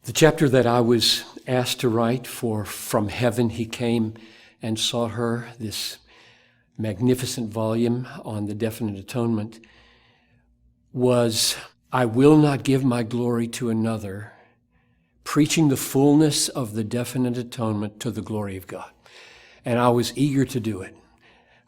The chapter that I was asked to write for From Heaven He Came and Saw Her, this magnificent volume on the definite atonement, was I Will Not Give My Glory to Another, preaching the fullness of the definite atonement to the glory of God. And I was eager to do it.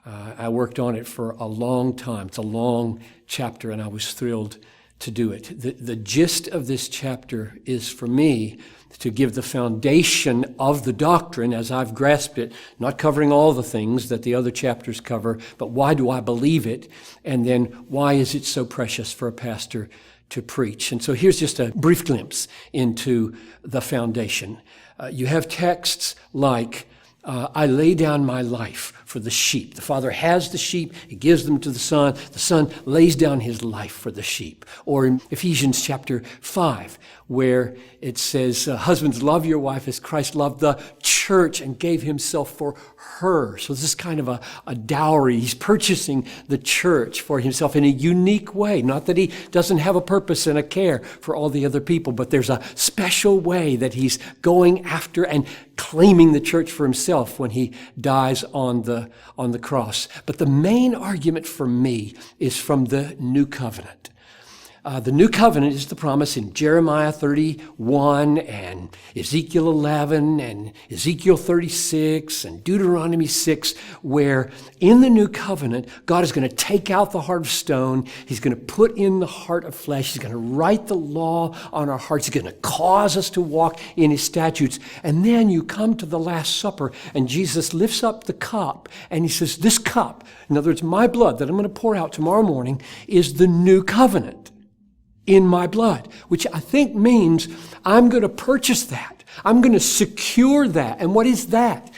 I worked on it for a long time. It's a long chapter, and I was thrilled to do it. The gist of this chapter is for me to give the foundation of the doctrine as I've grasped it, not covering all the things that the other chapters cover, but why do I believe it? And then why is it so precious for a pastor to preach? And so here's just a brief glimpse into the foundation. You have texts like, I lay down my life for the sheep. The Father has the sheep. He gives them to the Son. The Son lays down his life for the sheep. Or in Ephesians chapter 5, where it says, husbands, love your wife as Christ loved the church and gave himself for her. So this is kind of a dowry. He's purchasing the church for himself in a unique way. Not that he doesn't have a purpose and a care for all the other people, but there's a special way that he's going after and claiming the church for himself when he dies on the cross. But the main argument for me is from the New Covenant. The New Covenant is the promise in Jeremiah 31 and Ezekiel 11 and Ezekiel 36 and Deuteronomy 6, where in the New Covenant, God is going to take out the heart of stone. He's going to put in the heart of flesh. He's going to write the law on our hearts. He's going to cause us to walk in his statutes. And then you come to the Last Supper, and Jesus lifts up the cup, and he says, this cup, in other words, my blood that I'm going to pour out tomorrow morning, is the New Covenant in my blood, which I think means I'm going to purchase that. I'm going to secure that. And what is that?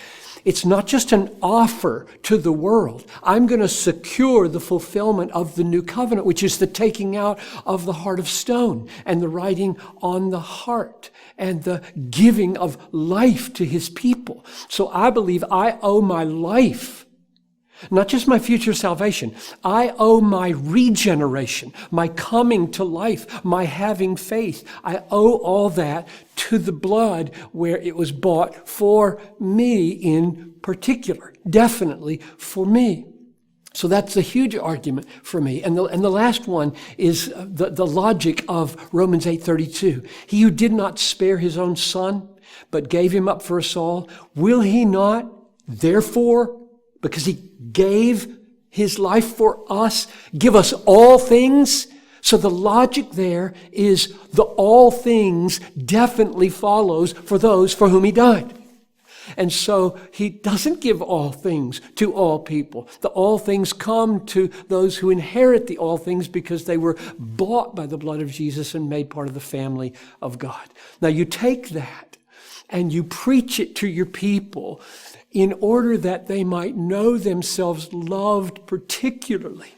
It's not just an offer to the world. I'm going to secure the fulfillment of the new covenant, which is the taking out of the heart of stone and the writing on the heart and the giving of life to his people. So I believe I owe my life, not just my future salvation. I owe my regeneration, my coming to life, my having faith. I owe all that to the blood where it was bought for me in particular, definitely for me. So that's a huge argument for me. And the last one is the logic of Romans 8:32. He who did not spare his own son, but gave him up for us all, will he not, therefore, because he gave his life for us, give us all things? So the logic there is the all things definitely follows for those for whom he died. And so he doesn't give all things to all people. The all things come to those who inherit the all things because they were bought by the blood of Jesus and made part of the family of God. Now you take that and you preach it to your people in order that they might know themselves loved particularly.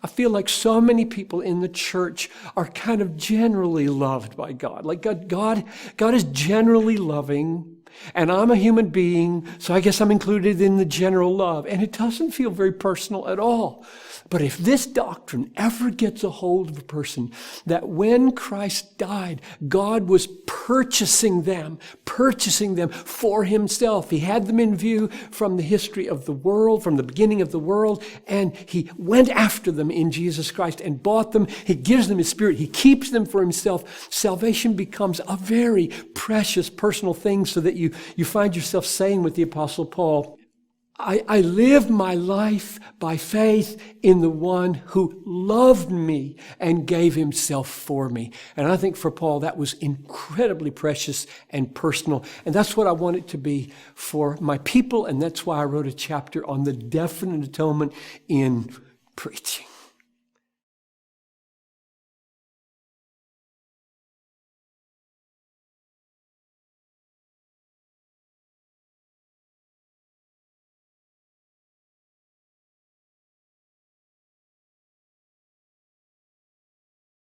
I feel like so many people in the church are kind of generally loved by God. Like God is generally loving, and I'm a human being, so I guess I'm included in the general love. And it doesn't feel very personal at all. But if this doctrine ever gets a hold of a person, that when Christ died, God was purchasing them for himself. He had them in view from the history of the world, from the beginning of the world, and he went after them in Jesus Christ and bought them. He gives them his spirit. He keeps them for himself. Salvation becomes a very precious personal thing, so that you find yourself saying with the Apostle Paul, I live my life by faith in the one who loved me and gave himself for me. And I think for Paul, that was incredibly precious and personal. And that's what I want it to be for my people. And that's why I wrote a chapter on the definite atonement in preaching.